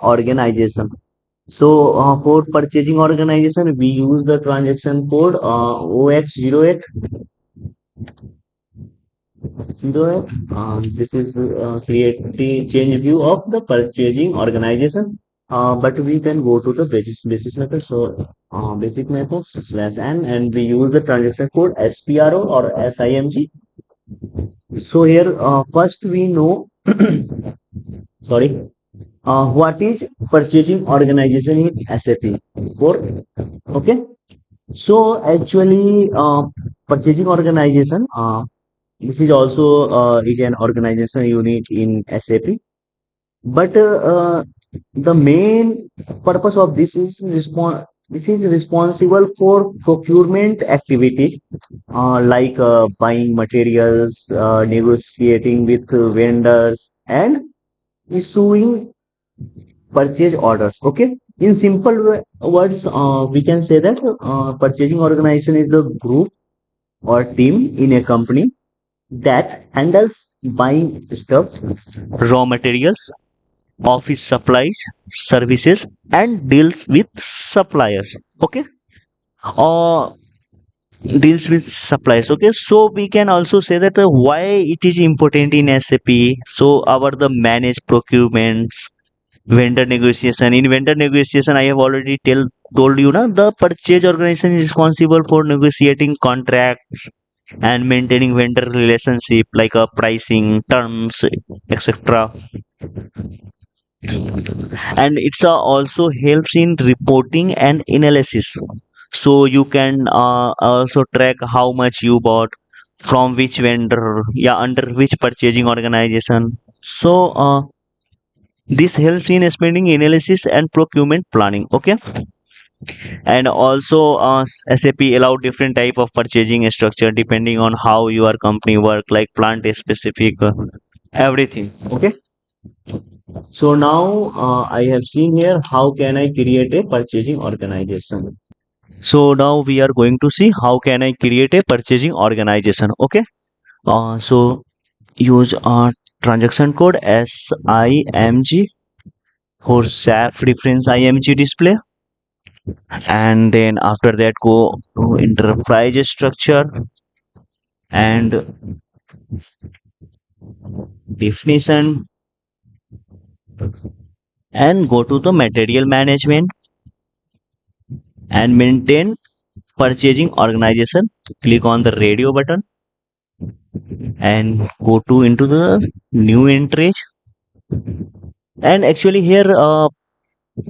organization. So for purchasing organization, we use the transaction code OX08. This is create the change view of the purchasing organization. But we can go to the basis method. So basic methods slash n, and we use the transaction code SPRO or SIMG. So here first we know sorry what is purchasing organization in SAP. For okay, so actually purchasing organization. This is also is an organization unit in SAP. But the main purpose of this is this is responsible for procurement activities like buying materials, negotiating with vendors, and issuing purchase orders. Okay. In simple words, we can say that purchasing organization is the group or team in a company that handles buying stuff, raw materials, office supplies, services, and deals with suppliers. Okay, or deals with suppliers. Okay, so we can also say that why it is important in SAP. So our the managed procurements, vendor negotiation. In vendor negotiation, I have already told you na, the purchase organization is responsible for negotiating contracts and maintaining vendor relationship like pricing terms, etc. And it's also helps in reporting and analysis, so you can also track how much you bought from which vendor, yeah, under which purchasing organization. So this helps in spending analysis and procurement planning. Okay, and also SAP allow different type of purchasing structure depending on how your company work, like plant specific everything. Okay, so now I have seen here how can I create a purchasing organization. So now we are going to see how can I create a purchasing organization. Okay, so use transaction code SIMG for SAP reference IMG display, and then after that go to enterprise structure and definition, and go to the material management and maintain purchasing organization. Click on the radio button and go to into the new entry. And actually here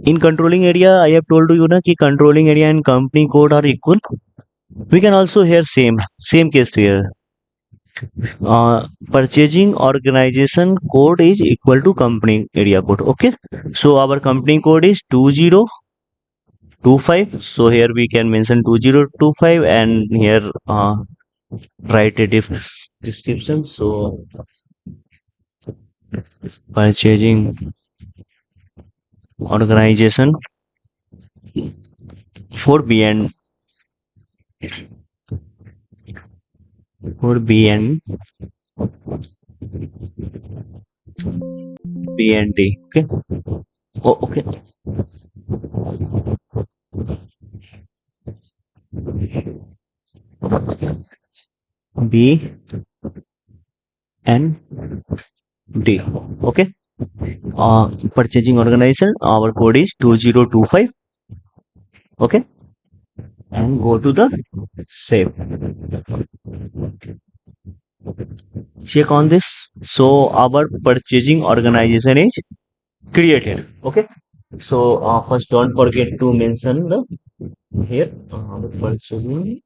in controlling area, I have told you na ki controlling area and company code are equal. We can also here same case here. Purchasing organization code is equal to company area code. Okay, so our company code is 2025. So here we can mention 2025, and here write a description. So purchasing organization for B and for B and D. Okay. Oh, okay. B and D. Okay. Purchasing organization, our code is 2025. Okay, and go to the save. Check on this. So our purchasing organization is created. Okay, so first don't forget to mention the here the purchasing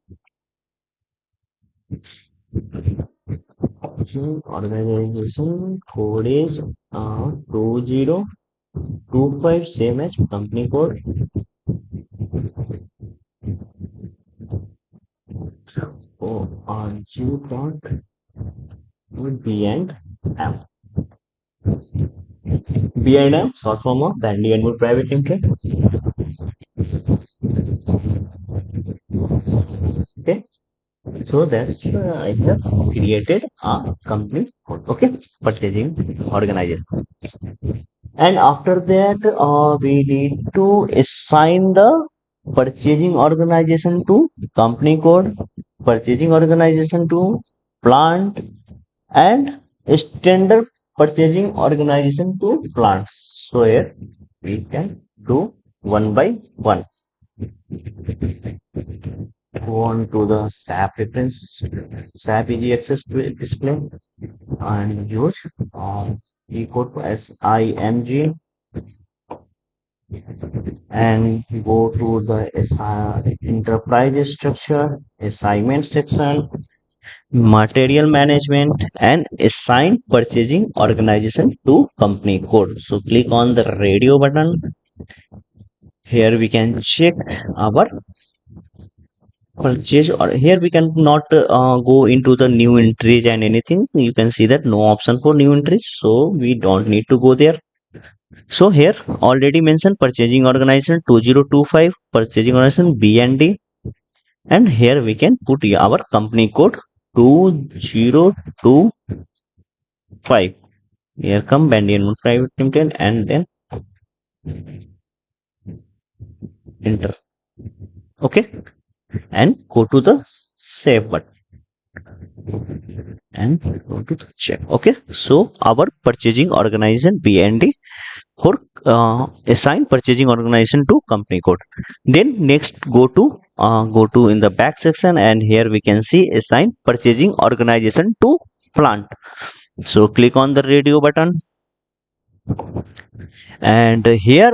organization code is 2025, same as company code. So you dot B and M. B and M, short form of Bandy and Wood Private Limited. Okay, so that's I have created a company code. Okay, purchasing organization. And after that, we need to assign the purchasing organization to company code, purchasing organization to plant, and standard purchasing organization to plants. So here we can do one by one. Go on to the SAP reference, SAP easy access display, and use equal to SIMG, and go to the enterprise structure, assignment section, material management, and assign purchasing organization to company code. So click on the radio button. Here we can check our purchase, or here we can not go into the new entries and anything. You can see that no option for new entries, so we don't need to go there. So here already mentioned purchasing organization 2025, purchasing organization BND, and here we can put our company code 2025. Here come Bandian Private Limited, and then enter. Okay, and go to the save button and go to the check. Okay, so our purchasing organization BND for assign purchasing organization to company code. Then next go to in the back section, and here we can see assign purchasing organization to plant. So click on the radio button, and here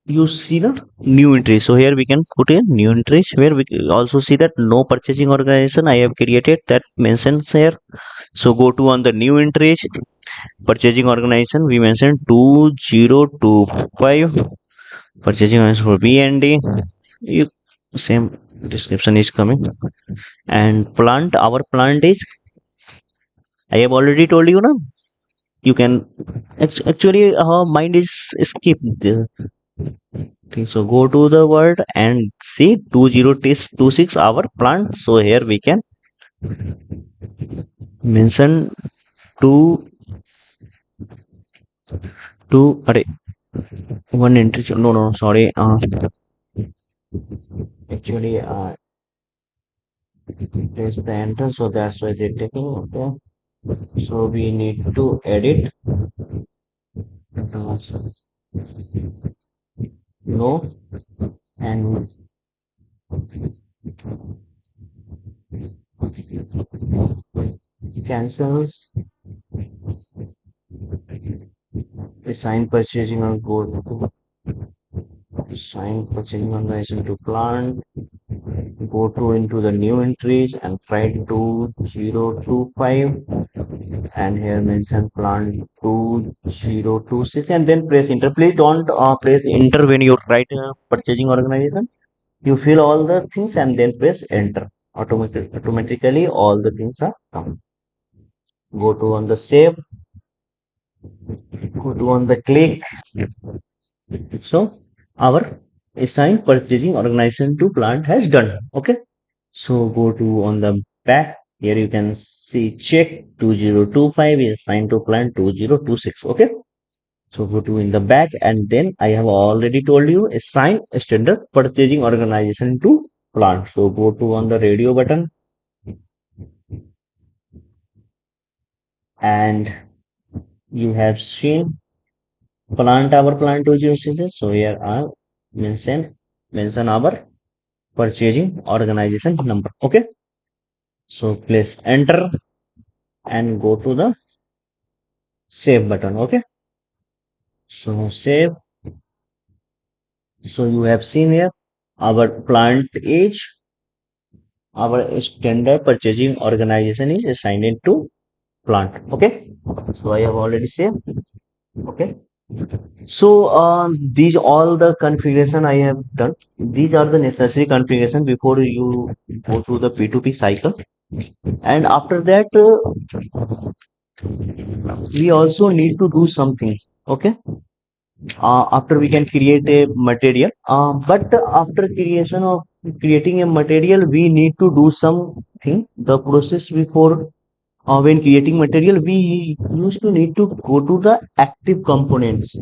you see the new entry. So here we can put a new entry where we also see that no purchasing organization I have created, that mentions here. So go to on the new entry, purchasing organization we mentioned 2025, purchasing organization for BND. You same description is coming, and plant, our plant is, I have already told you now. You can actually mind is skip the. Okay, so go to the word and see 2026 our plant. So here we can mention two array one entry. No, sorry. Actually, press the enter, so that's why they're taking. Okay, so we need to edit. No, and cancels assign purchasing on go to assign purchasing organization to plant. Go to into the new entries and write 2025, and here mention plant 2026, and then press enter. Please don't press enter when you write purchasing organization. You fill all the things and then press enter. Automatically all the things are come. Go to on the save, go to on the click. So our assign purchasing organization to plant has done. Okay, so go to on the back. Here you can see check 2025 is assigned to plant 2026. Okay, so go to in the back, and then I have already told you assign a standard purchasing organization to plant. So go to on the radio button, and you have seen plant, our plant 2026. So here I mention our purchasing organization number. Okay, so please enter and go to the save button. Okay, so save. So you have seen here our plant age, our standard purchasing organization is assigned into plant. Okay, so I have already saved. Okay, so these all the configuration I have done. These are the necessary configuration before you go through the P2P cycle. And after that, we also need to do some things. Okay, after we can create a material, but after creating a material, we need to do something, the process before when creating material, we used to need to go to the active components.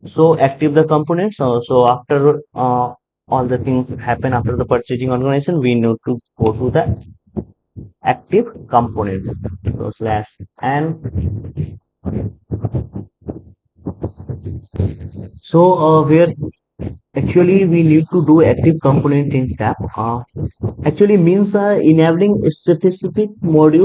So active the components. So after all the things happen after the purchasing organization, we need to go to the active components. So slash and so where actually we need to do active component in SAP. Actually means enabling a specific module